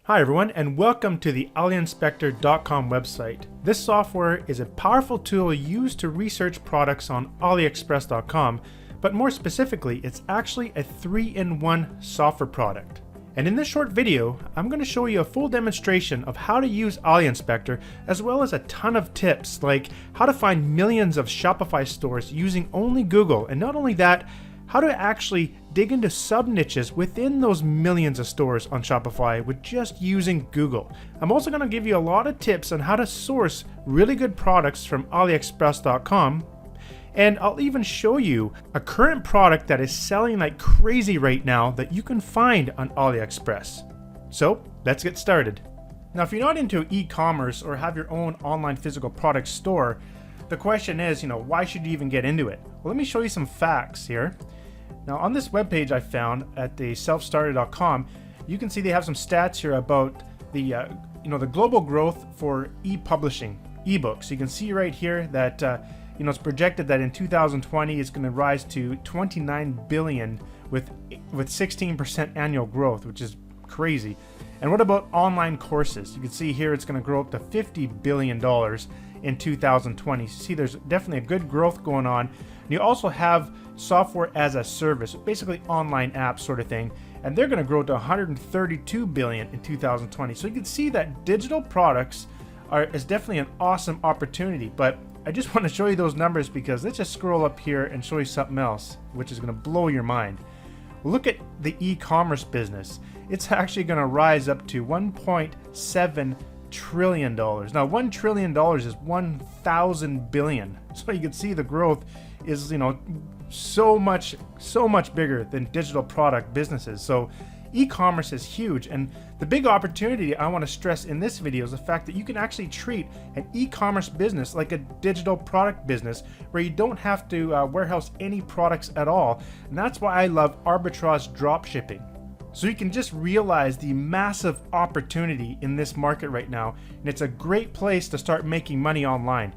Hi everyone, and welcome to the Aliexpress.com website. This software is a powerful tool used to research products on Aliexpress.com, but more specifically, it's actually a 3-in-1 software product. And in this short video, I'm going to show you a full demonstration of how to use Aliexpress, as well as a ton of tips like how to find millions of Shopify stores using only Google, and not only that, how to actually dig into sub-niches within those millions of stores on Shopify with just using Google. I'm also going to give you a lot of tips on how to source really good products from Aliexpress.com, and I'll even show you a current product that is selling like crazy right now that you can find on AliExpress. So let's get started. Now, if you're not into e-commerce or have your own online physical product store, the question is, why should you even get into it? Well, let me show you some facts here. Now, on this webpage I found at the selfstarter.com, you can see they have some stats here about the the global growth for e-publishing, ebooks. You can see right here that it's projected that in 2020 it's going to rise to 29 billion with 16% annual growth, which is crazy. And what about online courses? You can see here it's going to grow up to $50 billion in 2020. So see, there's definitely a good growth going on. And you also have software as a service, basically online apps sort of thing, and they're going to grow to 132 billion in 2020. So you can see that digital products is definitely an awesome opportunity. But I just want to show you those numbers because let's just scroll up here and show you something else, which is going to blow your mind. Look at the e-commerce business. It's actually going to rise up to $1.7 trillion. Now, $1 trillion is 1,000 billion. So you can see the growth is, so much bigger than digital product businesses. So e-commerce is huge, and the big opportunity I want to stress in this video is the fact that you can actually treat an e-commerce business like a digital product business where you don't have to warehouse any products at all. And that's why I love arbitrage dropshipping. So you can just realize the massive opportunity in this market right now, and it's a great place to start making money online.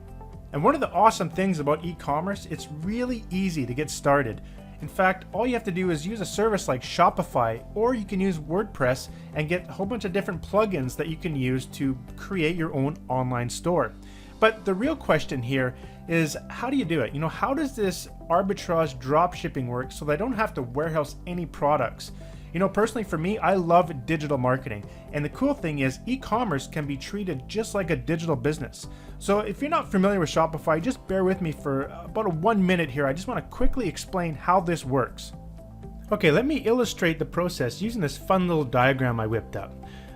And one of the awesome things about e-commerce, it's really easy to get started. In fact, all you have to do is use a service like Shopify, or you can use WordPress and get a whole bunch of different plugins that you can use to create your own online store. But the real question here is, how do you do it? How does this arbitrage dropshipping work so that I don't have to warehouse any products? Personally for me, I love digital marketing. And the cool thing is e-commerce can be treated just like a digital business. So if you're not familiar with Shopify, just bear with me for about 1 minute here. I just want to quickly explain how this works. Okay, let me illustrate the process using this fun little diagram I whipped up.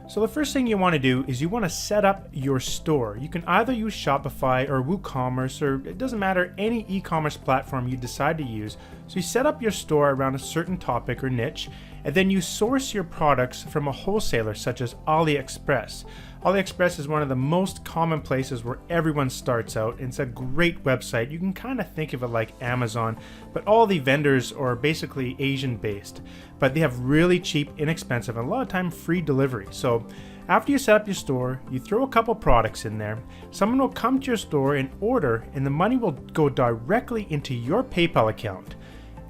So the first thing you want to do is you want to set up your store. You can either use Shopify or WooCommerce, or it doesn't matter, any e-commerce platform you decide to use. So you set up your store around a certain topic or niche, and then you source your products from a wholesaler such as AliExpress. AliExpress is one of the most common places where everyone starts out. It's a great website. You can kind of think of it like Amazon, but all the vendors are basically Asian based. But they have really cheap, inexpensive, and a lot of time free delivery. So after you set up your store, you throw a couple products in there. Someone will come to your store and order, and the money will go directly into your PayPal account.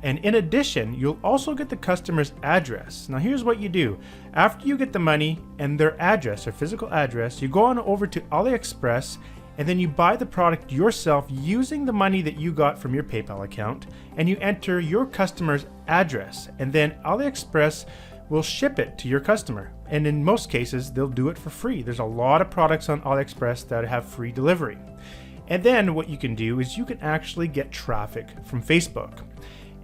And in addition, you'll also get the customer's address. Now here's what you do. After you get the money and their address, their physical address, you go on over to AliExpress, and then you buy the product yourself using the money that you got from your PayPal account, and you enter your customer's address, and then AliExpress will ship it to your customer. And in most cases, they'll do it for free. There's a lot of products on AliExpress that have free delivery. And then what you can do is you can actually get traffic from Facebook.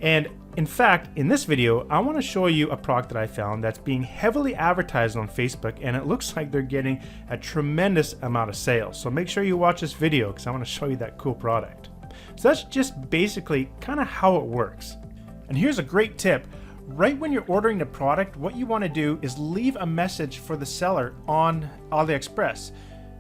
And in fact, in this video, I want to show you a product that I found that's being heavily advertised on Facebook, and it looks like they're getting a tremendous amount of sales. So make sure you watch this video because I want to show you that cool product. So that's just basically kind of how it works. And here's a great tip. Right when you're ordering the product, what you want to do is leave a message for the seller on AliExpress.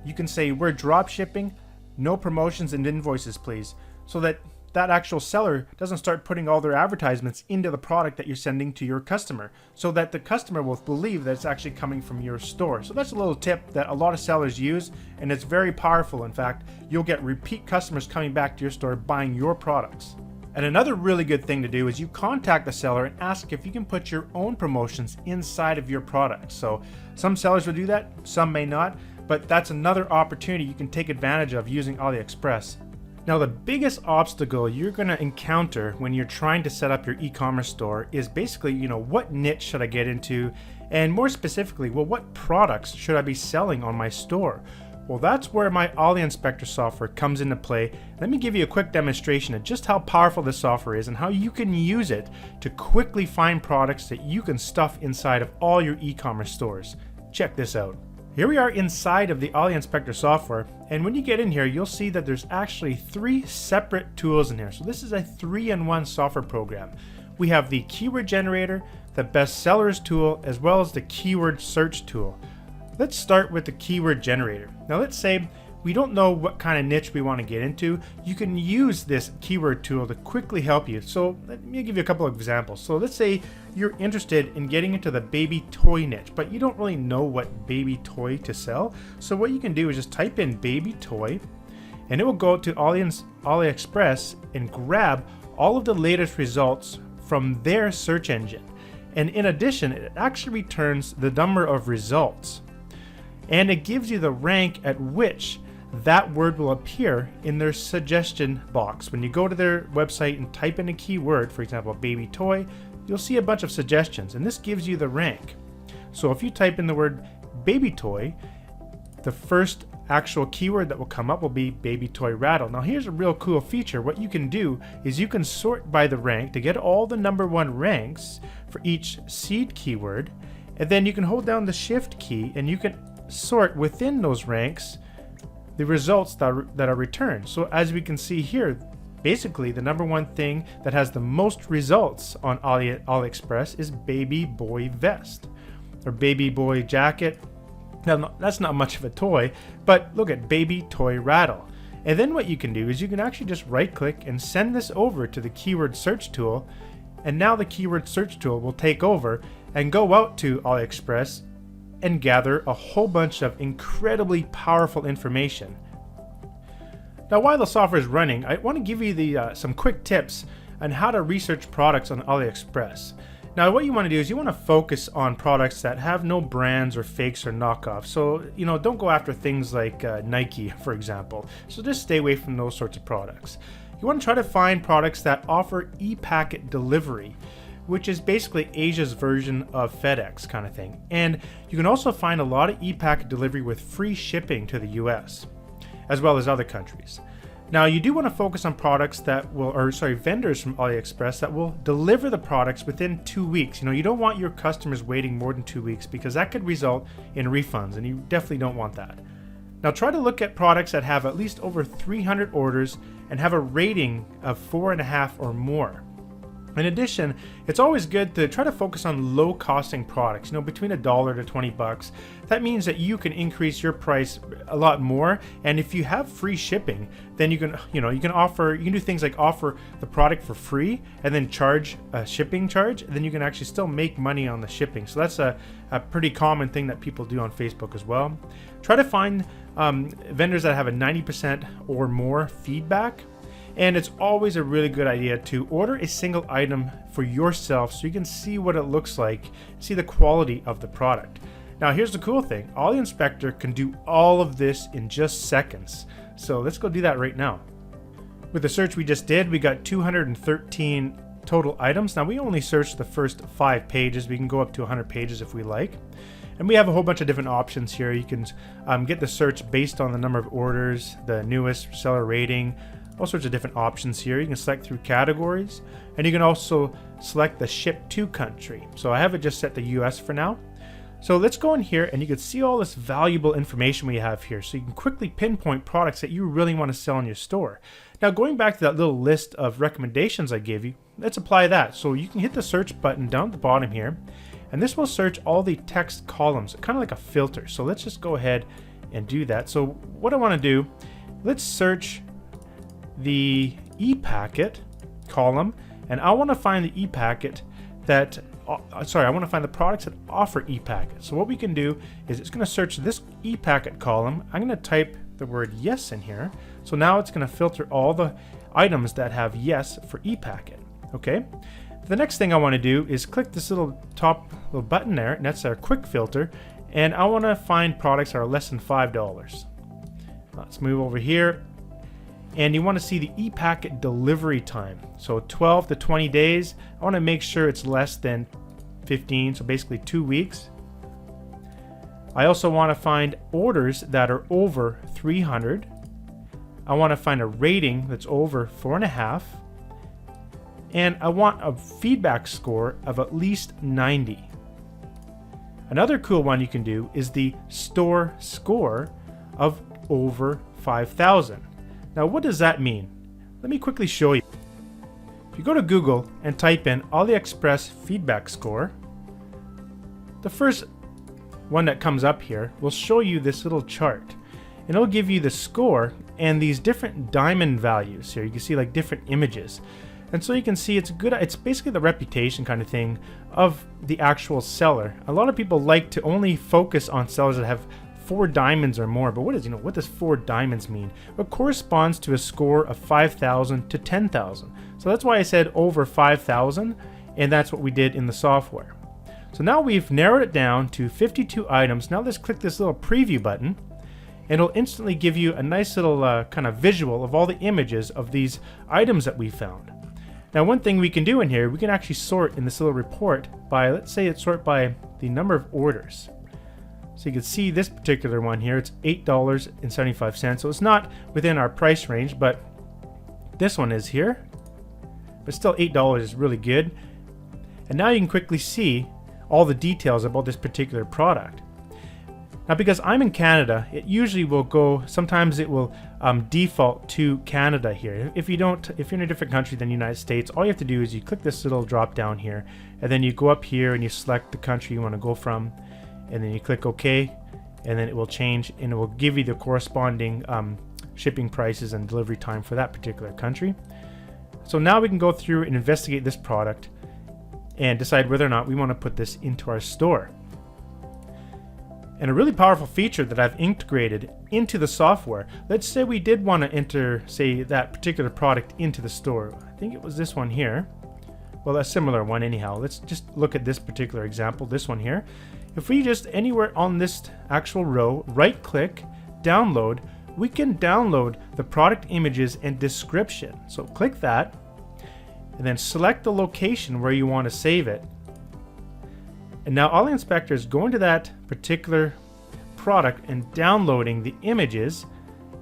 You can say, "We're drop shipping, no promotions and invoices, please," so that actual seller doesn't start putting all their advertisements into the product that you're sending to your customer, so that the customer will believe that it's actually coming from your store. So that's a little tip that a lot of sellers use, and it's very powerful. In fact, you'll get repeat customers coming back to your store buying your products. And another really good thing to do is you contact the seller and ask if you can put your own promotions inside of your product. So some sellers will do that, some may not, but that's another opportunity you can take advantage of using AliExpress. Now, the biggest obstacle you're going to encounter when you're trying to set up your e-commerce store is basically, what niche should I get into? And more specifically, well, what products should I be selling on my store? Well, that's where my AliInspector software comes into play. Let me give you a quick demonstration of just how powerful this software is and how you can use it to quickly find products that you can stuff inside of all your e-commerce stores. Check this out. Here we are inside of the AliInspector software, and when you get in here, you'll see that there's actually 3 separate tools in here. So this is a 3-in-1 software program. We have the keyword generator, the Bestsellers tool, as well as the keyword search tool. Let's start with the keyword generator. Now let's say we don't know what kind of niche we want to get into. You can use this keyword tool to quickly help you. So let me give you a couple of examples. So let's say you're interested in getting into the baby toy niche, but you don't really know what baby toy to sell. So what you can do is just type in baby toy, and it will go to AliExpress and grab all of the latest results from their search engine. And in addition, it actually returns the number of results. And it gives you the rank at which that word will appear in their suggestion box. When you go to their website and type in a keyword, for example, baby toy, you'll see a bunch of suggestions, and this gives you the rank. So if you type in the word baby toy, the first actual keyword that will come up will be baby toy rattle. Now here's a real cool feature. What you can do is you can sort by the rank to get all the #1 ranks for each seed keyword, and then you can hold down the shift key and you can sort within those ranks the results that are returned. So as we can see here, basically the #1 thing that has the most results on AliExpress is baby boy vest or baby boy jacket. Now that's not much of a toy, but look at baby toy rattle. And then what you can do is you can actually just right click and send this over to the keyword search tool, and now the keyword search tool will take over and go out to AliExpress and gather a whole bunch of incredibly powerful information. Now while the software is running, I want to give you some quick tips on how to research products on AliExpress. Now what you want to do is you want to focus on products that have no brands or fakes or knockoffs. So don't go after things like Nike, for example. So just stay away from those sorts of products. You want to try to find products that offer e-packet delivery, which is basically Asia's version of FedEx kind of thing. And you can also find a lot of e-packet delivery with free shipping to the US, as well as other countries. Now you do want to focus on products that vendors from AliExpress that will deliver the products within 2 weeks. You don't want your customers waiting more than 2 weeks because that could result in refunds, and you definitely don't want that. Now try to look at products that have at least over 300 orders and have a rating of 4.5 or more. In addition, it's always good to try to focus on low costing products, between $1 to $20. That means that you can increase your price a lot more. And if you have free shipping, then you can do things like offer the product for free and then charge a shipping charge. And then you can actually still make money on the shipping. So that's a pretty common thing that people do on Facebook as well. Try to find vendors that have a 90% or more feedback. And it's always a really good idea to order a single item for yourself so you can see what it looks like, see the quality of the product. Now here's the cool thing, AliInspector can do all of this in just seconds. So let's go do that right now. With the search we just did, we got 213 total items. Now we only searched the first 5 pages. We can go up to 100 pages if we like. And we have a whole bunch of different options here. You can get the search based on the number of orders, the newest seller rating, all sorts of different options here. You can select through categories, and you can also select the ship to country. So I have it just set to US for now. So let's go in here and you can see all this valuable information we have here. So you can quickly pinpoint products that you really want to sell in your store. Now going back to that little list of recommendations I gave you, let's apply that. So you can hit the search button down at the bottom here, and this will search all the text columns, kind of like a filter. So let's just go ahead and do that. So what I want to do, let's search the e-packet column, and I want to find the e-packet that I want to find the products that offer e-packet. So what we can do is it's going to search this e-packet column. I'm going to type the word yes in here. So now it's going to filter all the items that have yes for ePacket. Okay. The next thing I want to do is click this little button there, and that's our quick filter, and I want to find products that are less than $5. Let's move over here, and you want to see the ePacket delivery time. So 12 to 20 days. I want to make sure it's less than 15, so basically 2 weeks. I also want to find orders that are over 300. I want to find a rating that's over 4.5. And I want a feedback score of at least 90. Another cool one you can do is the store score of over 5,000. Now, what does that mean? Let me quickly show you. If you go to Google and type in AliExpress feedback score, the first one that comes up here will show you this little chart, and it'll give you the score and these different diamond values here. You can see like different images. And so you can see it's good. It's basically the reputation kind of thing of the actual seller. A lot of people like to only focus on sellers that have 4 diamonds or more. But what does 4 diamonds mean? It corresponds to a score of 5,000 to 10,000. So that's why I said over 5,000, and that's what we did in the software. So now we've narrowed it down to 52 items. Now let's click this little preview button, and it'll instantly give you a nice little kind of visual of all the images of these items that we found. Now, one thing we can do in here, we can actually sort in this little report by, let's say it's sort by the number of orders. So you can see this particular one here, it's $8.75. So it's not within our price range, but this one is here. But still $8 is really good. And now you can quickly see all the details about this particular product. Now, because I'm in Canada, it usually will go, sometimes it will default to Canada here. If you're in a different country than the United States, all you have to do is you click this little drop down here, and then you go up here and you select the country you want to go from, and then you click OK, and then it will change, and it will give you the corresponding shipping prices and delivery time for that particular country. So now we can go through and investigate this product and decide whether or not we want to put this into our store. And a really powerful feature that I've integrated into the software, let's say we did want to enter, say, that particular product into the store. I think it was this one here. Well, a similar one anyhow. Let's just look at this particular example, this one here. If we just anywhere on this actual row, right click, download, we can download the product images and description. So click that, and then select the location where you want to save it. And now AliInspector is going to that particular product and downloading the images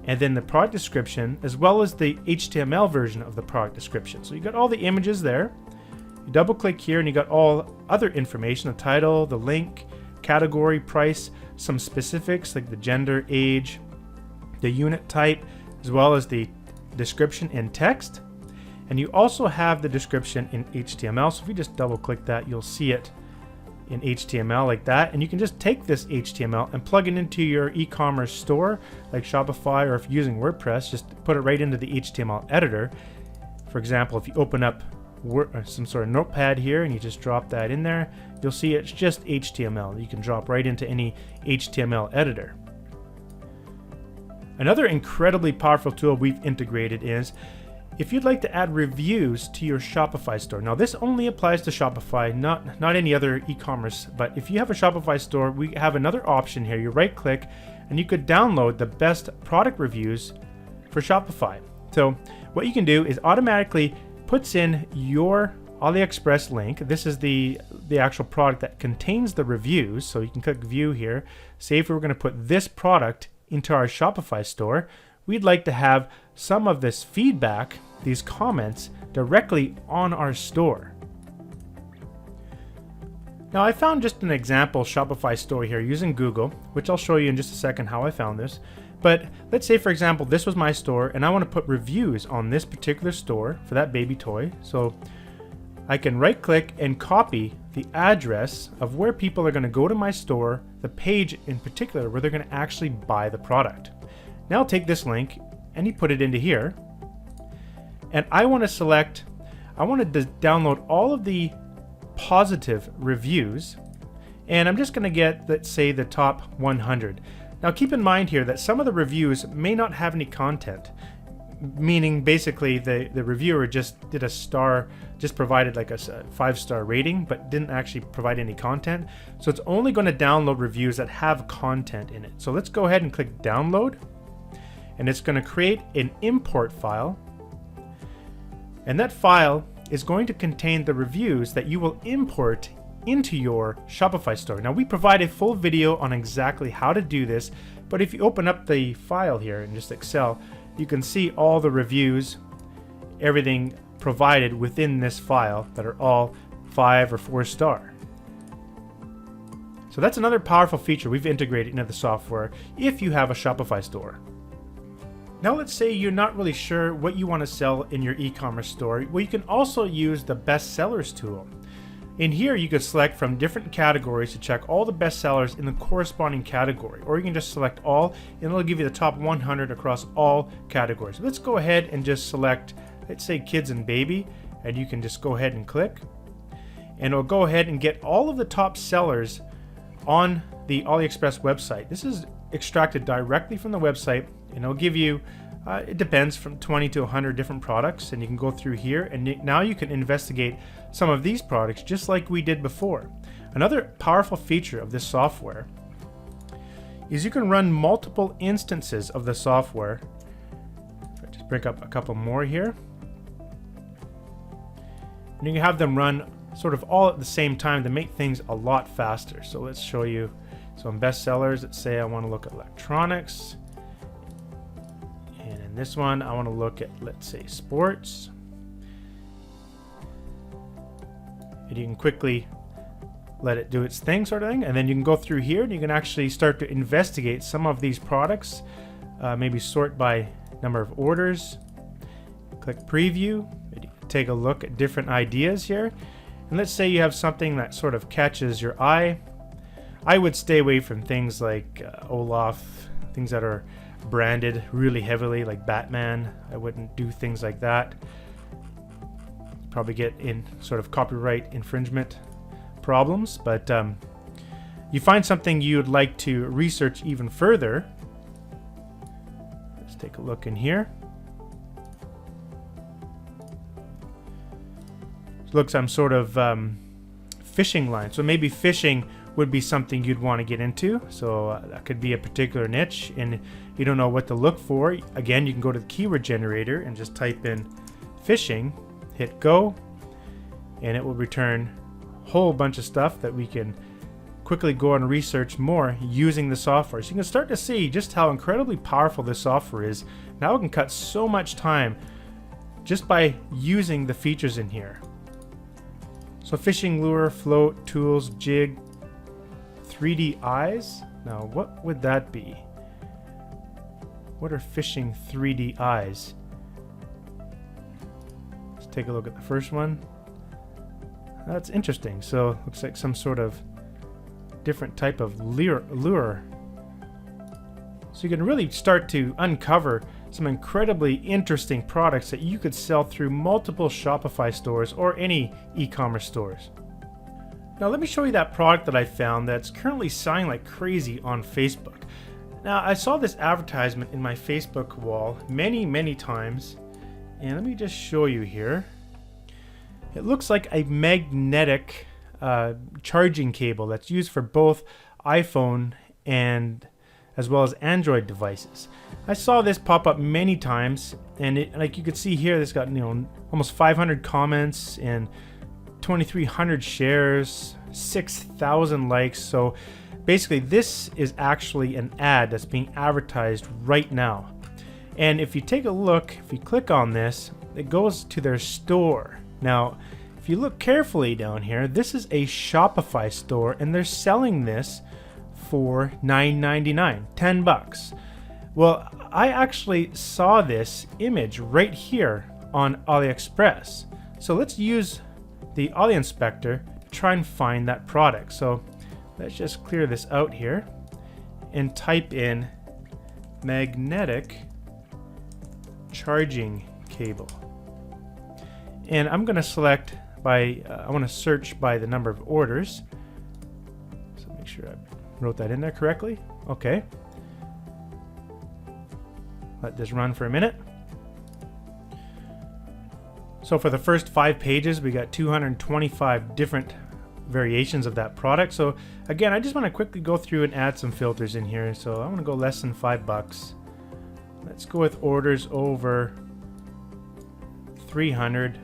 and then the product description, as well as the HTML version of the product description. So you got all the images there. You double click here and you got all other information, the title, the link, category, price, some specifics like the gender, age, the unit type, as well as the description in text. And you also have the description in HTML. So if you just double click that, you'll see it in HTML like that, and you can just take this HTML and plug it into your e-commerce store like Shopify, or if you're using WordPress, just put it right into the HTML editor. For example, if you open up some sort of notepad here and you just drop that in there, you'll see it's just HTML. You can drop right into any HTML editor. Another incredibly powerful tool we've integrated is if you'd like to add reviews to your Shopify store. Now this only applies to Shopify, not any other e-commerce, but if you have a Shopify store, we have another option here. You right click and you could download the best product reviews for Shopify. So what you can do is automatically puts in your AliExpress link. This is the actual product that contains the reviews. So you can click view here. Say if we were going to put this product into our Shopify store, we'd like to have some of this feedback, these comments, directly on our store. Now I found just an example Shopify store here using Google, which I'll show you in just a second how I found this. But let's say, for example, this was my store and I want to put reviews on this particular store for that baby toy. So I can right click and copy the address of where people are going to go to my store, the page in particular where they're going to actually buy the product. Now I'll take this link and you put it into here, and I want to download all of the positive reviews, and I'm just going to get, let's say, the top 100. Now keep in mind here that some of the reviews may not have any content. meaning basically the reviewer just did a star, just provided like a 5-star rating, but didn't actually provide any content. So it's only going to download reviews that have content in it. So let's go ahead and click download, and it's going to create an import file, and that file is going to contain the reviews that you will import into your Shopify store. Now, we provide a full video on exactly how to do this, but if you open up the file here in just Excel, you can see all the reviews, everything provided within this file that are all 5 or 4-star. So that's another powerful feature we've integrated into the software if you have a Shopify store. Now let's say you're not really sure what you want to sell in your e-commerce store. Well, you can also use the Bestsellers tool. In here, you could select from different categories to check all the bestsellers in the corresponding category, or you can just select all, and it'll give you the top 100 across all categories. Let's go ahead and just select, let's say kids and baby, and you can just go ahead and click, and it'll go ahead and get all of the top sellers on the Aliexpress website. This is extracted directly from the website, and it'll give you it depends, from 20 to 100 different products, and you can go through here, and now you can investigate some of these products just like we did before. Another powerful feature of this software is you can run multiple instances of the software. If I just bring up a couple more here, and you can have them run sort of all at the same time to make things a lot faster. So let's show you. So in Bestsellers, let's say I want to look at electronics. In this one, I want to look at, let's say, sports. And you can quickly let it do its thing, sort of thing. And then you can go through here and you can actually start to investigate some of these products, maybe sort by number of orders. Click preview. And you can take a look at different ideas here. And let's say you have something that sort of catches your eye. I would stay away from things like Olaf, things that are branded really heavily, like Batman. I wouldn't do things like that. Probably get in sort of copyright infringement problems. But you find something you'd like to research even further. Let's take a look in here. Looks I'm sort of fishing line. So maybe fishing would be something you'd want to get into. So that could be a particular niche, and you don't know what to look for. Again, you can go to the keyword generator and just type in fishing, hit go, and it will return a whole bunch of stuff that we can quickly go and research more using the software. So you can start to see just how incredibly powerful this software is. Now it can cut so much time just by using the features in here. So fishing lure, float, tools, jig, 3D eyes. Now what would that be? What are fishing 3D eyes? Let's take a look at the first one. That's interesting. So looks like some sort of different type of lure. So you can really start to uncover some incredibly interesting products that you could sell through multiple Shopify stores or any e-commerce stores. Now let me show you that product that I found that's currently selling like crazy on Facebook. Now I saw this advertisement in my Facebook wall many times, and let me just show you here. It looks like a magnetic charging cable that's used for both iPhone and as well as Android devices. I saw this pop up many times, and it, like you could see here, this got almost 500 comments and 2,300 shares, 6,000 likes. So basically this is actually an ad that's being advertised right now. And if you take a look, if you click on this, it goes to their store. Now, if you look carefully down here, this is a Shopify store, and they're selling this for $9.99, 10 bucks. Well, I actually saw this image right here on AliExpress. So let's use the Ali Inspector to try and find that product. So let's just clear this out here and type in magnetic charging cable. And I'm going to select by, I want to search by the number of orders. So make sure I wrote that in there correctly. Okay. Let this run for a minute. So for the first 5 pages, we got 225 different variations of that product. So again, I just want to quickly go through and add some filters in here. So I want to go less than $5. Let's go with orders over 300.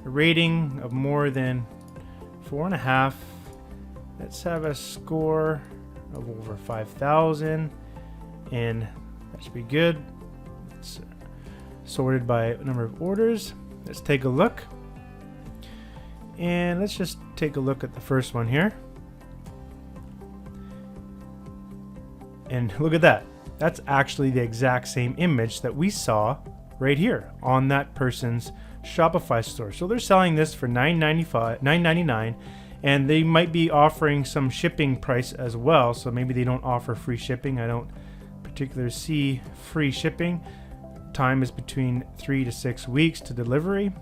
A rating of more than 4.5. Let's have a score of over 5,000, and that should be good. It's sorted by number of orders. Let's take a look, and let's just take a look at the first one here. And look at that. That's actually the exact same image that we saw right here on that person's Shopify store. So they're selling this for $9.99, and they might be offering some shipping price as well. So maybe they don't offer free shipping. I don't particularly see free shipping. Time is between 3 to 6 weeks to delivery.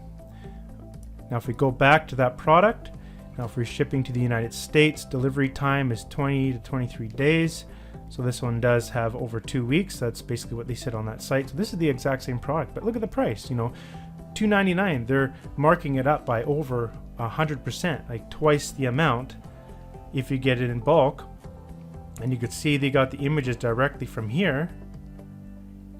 Now if we go back to that product, now for shipping to the United States, delivery time is 20 to 23 days. So this one does have over 2 weeks. That's basically what they said on that site. So this is the exact same product, but look at the price, you know, $2.99. They're marking it up by over 100%, like twice the amount if you get it in bulk. And you could see they got the images directly from here.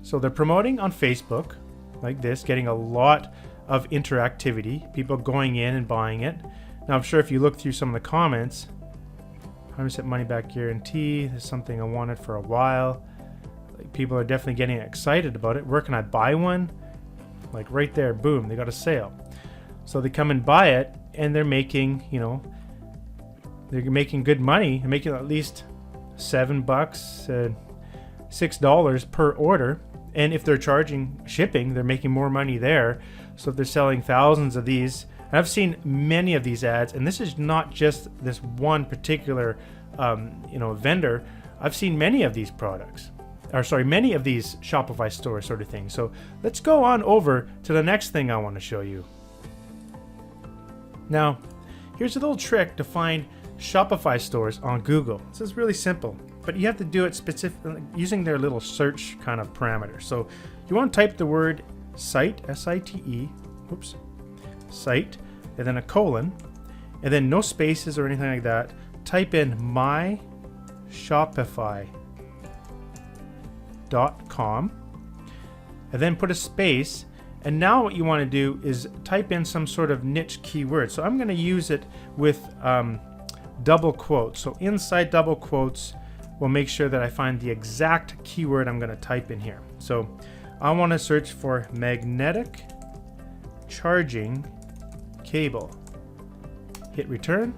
So they're promoting on Facebook like this, getting a lot of interactivity, people going in and buying it. Now I'm sure if you look through some of the comments, 100% money back guarantee. This is something I wanted for a while. Like, people are definitely getting excited about it. Where can I buy one? Like right there, boom, they got a sale. So they come and buy it, and they're making, you know, they're making good money. They're making at least $7, $6 per order. And if they're charging shipping, they're making more money there. So if they're selling thousands of these, and I've seen many of these ads, and this is not just this one particular, vendor. I've seen many of these products, many of these Shopify stores sort of thing. So let's go on over to the next thing I want to show you. Now, here's a little trick to find Shopify stores on Google. This is really simple, but you have to do it specifically using their little search kind of parameter. So you want to type the word site, S-I-T-E, site, and then a colon, and then no spaces or anything like that. Type in myshopify.com, and then put a space. And now what you want to do is type in some sort of niche keyword. So I'm going to use it with double quotes. So inside double quotes, we'll make sure that I find the exact keyword I'm going to type in here. So I want to search for magnetic charging cable. Hit return.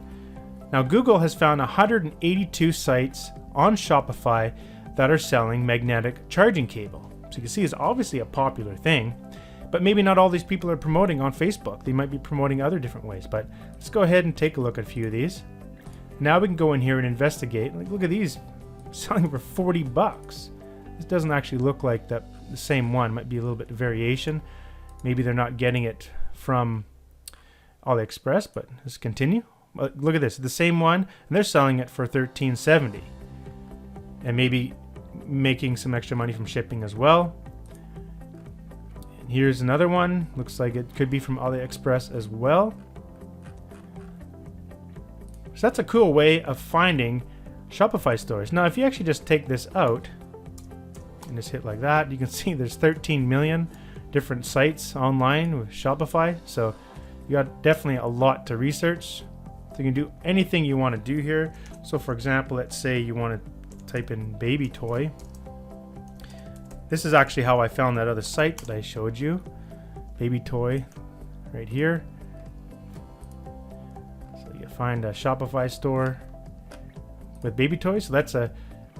Now Google has found 182 sites on Shopify that are selling magnetic charging cable. So you can see it's obviously a popular thing, but maybe not all these people are promoting on Facebook. They might be promoting other different ways, but let's go ahead and take a look at a few of these. Now we can go in here and investigate. Like, look at these, selling for $40. This doesn't actually look like the same one. Might be a little bit of variation. Maybe they're not getting it from Aliexpress, but let's continue. Look at this, the same one, and they're selling it for $13.70, and maybe making some extra money from shipping as well. And here's another one. Looks like it could be from Aliexpress as well. So that's a cool way of finding Shopify stores. Now, if you actually just take this out and just hit like that, you can see there's 13 million different sites online with Shopify. So you got definitely a lot to research. So you can do anything you want to do here. So for example, let's say you want to type in baby toy. This is actually how I found that other site that I showed you. Baby toy right here. So you find a Shopify store with baby toys. So that's a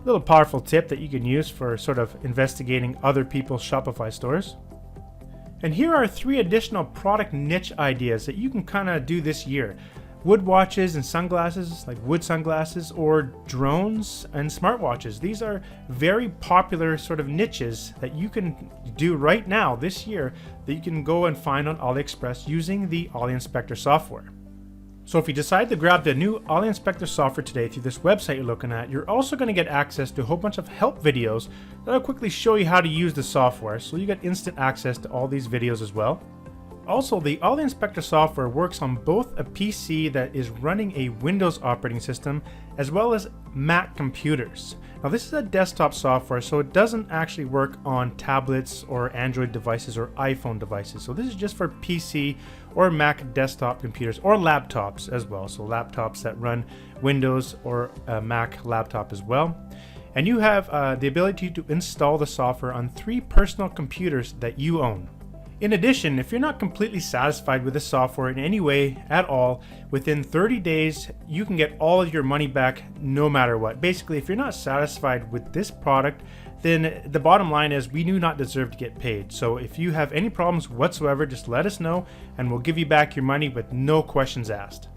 little powerful tip that you can use for sort of investigating other people's Shopify stores. And here are 3 additional product niche ideas that you can kind of do this year. Wood watches and sunglasses, like wood sunglasses, or drones and smartwatches. These are very popular sort of niches that you can do right now this year that you can go and find on Aliexpress using the Aliinspector software. So if you decide to grab the new Aliinspector software today through this website you're looking at, you're also going to get access to a whole bunch of help videos that'll quickly show you how to use the software, so you get instant access to all these videos as well. Also, the AliInspector software works on both a PC that is running a Windows operating system as well as Mac computers. Now this is a desktop software, so it doesn't actually work on tablets or Android devices or iPhone devices. So this is just for PC or Mac desktop computers or laptops as well. So laptops that run Windows or a Mac laptop as well. And you have the ability to install the software on 3 personal computers that you own. In addition, if you're not completely satisfied with the software in any way at all, within 30 days, you can get all of your money back no matter what. Basically, if you're not satisfied with this product, then the bottom line is we do not deserve to get paid. So if you have any problems whatsoever, just let us know and we'll give you back your money with no questions asked.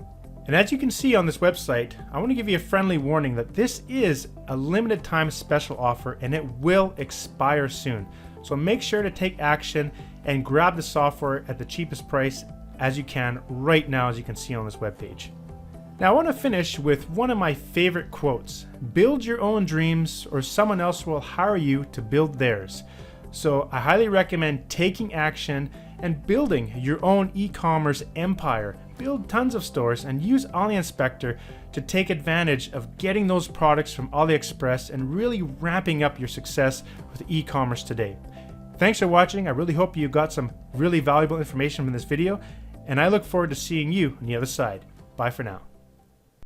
And as you can see on this website, I want to give you a friendly warning that this is a limited time special offer and it will expire soon. So make sure to take action and grab the software at the cheapest price as you can right now, as you can see on this webpage. Now I want to finish with one of my favorite quotes. Build your own dreams or someone else will hire you to build theirs. So I highly recommend taking action and building your own e-commerce empire. Build tons of stores and use AliInspector to take advantage of getting those products from AliExpress and really ramping up your success with e-commerce today. Thanks for watching. I really hope you got some really valuable information from this video, and I look forward to seeing you on the other side. Bye for now.